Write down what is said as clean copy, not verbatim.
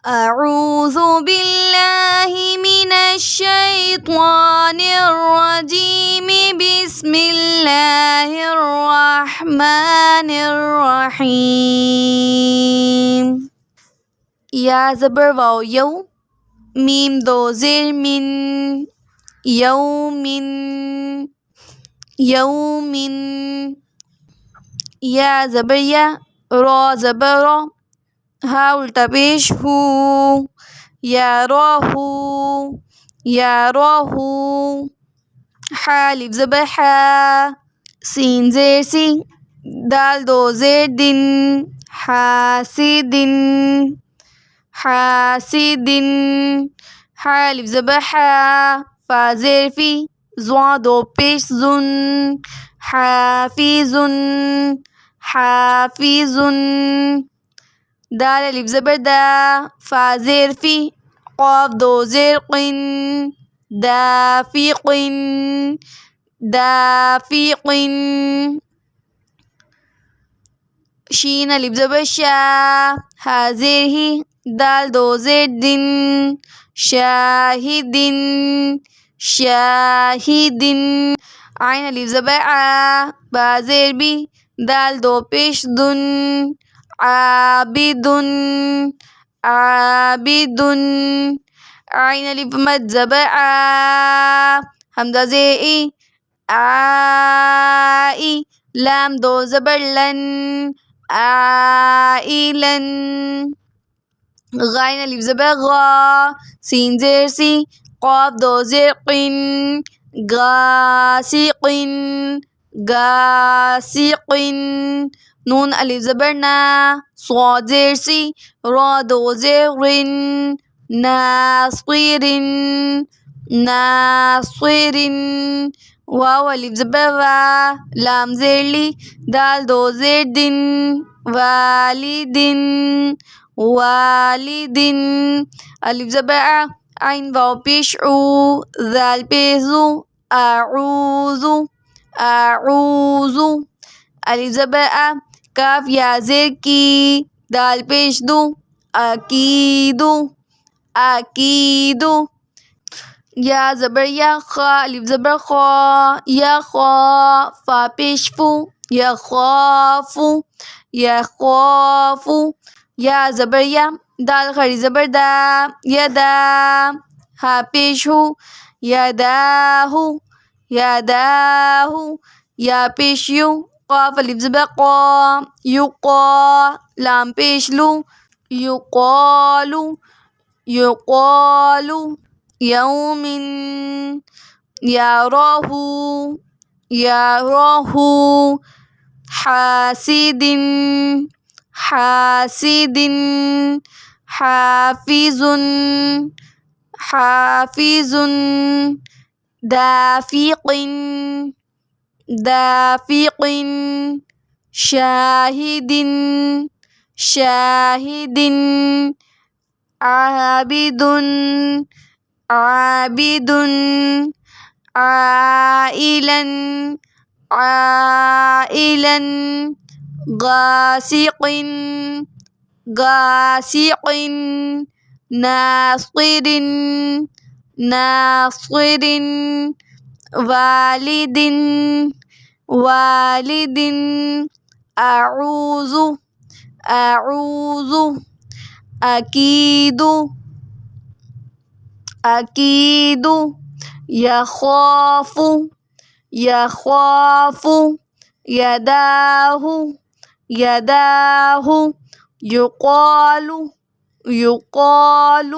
أعوذ بالله من الشيطان الرجيم بسم الله الرحمن الرحيم. یا زبر واو یو، میم دو زیر من، یومن یومن. یا زبر یا، را زبر را، ہا الٹا پیش ہو، یا راہو یا راہو. حا الف زبر حا، سین زیر سی، دال دو زیر دن، حاسدن حاسدن. حا الف زبر حا، فا زیر فی، زوا دو پیش زن، حافظن حافظن. دال الف زبر دا، فا زیر فی، قاف دو زیر قن، دافقن دافقن. شین الف زبر شا، ہا زیر ہی، دال دو زیر دن، شاہدن شاہدن. عین الف زبر آ، با زیر بی، دال دو پیش دن، عابدن عابدن. عین الف مد زبر آ، حمزہ زیر ای، آئی، لام دو زبر لن، عائلن. غین الف زبر غا، سین زیر سی، قاف دو زیر قن، غاسقن غاسقن. نون الف زبر نا، صاد زیر سی، را دو زیر رن، ناصرن ناصرن. واو الف زبر وا، لام زیر لی، دال دو زیر دن، والدن والدن. الف زبر آ، عین واو پیش عو، ذال پیش زو، اعوذ اعوذ. الف زبر آ، کاف یا زیر کی، دال پیش دو، اکید اکید. یا زبر یا، خا الف زبر خا، یا خا، فا پیش فو، یخاف یخاف. یا زبر یا، دال خری زبر دا، یدا، ہا پیش ہو، یداہ یداہ. یا پیش یو، قاف الف زبر قا، یقا، لام پیش لو، یقال یقال. یومن، یا راہو یا راہو. حاسدن حاسدن. حافظن حافظن. دافقن دافقن. شاہدن شاہدن. عابدن عابدن. عائلن عائلن. غاسقن غاسقن. ناصرن ناصرن. والدن والدن. اعوذ اعوذ. اکید اکید. یخاف یخاف. یداہ یداہ. یقال یقال.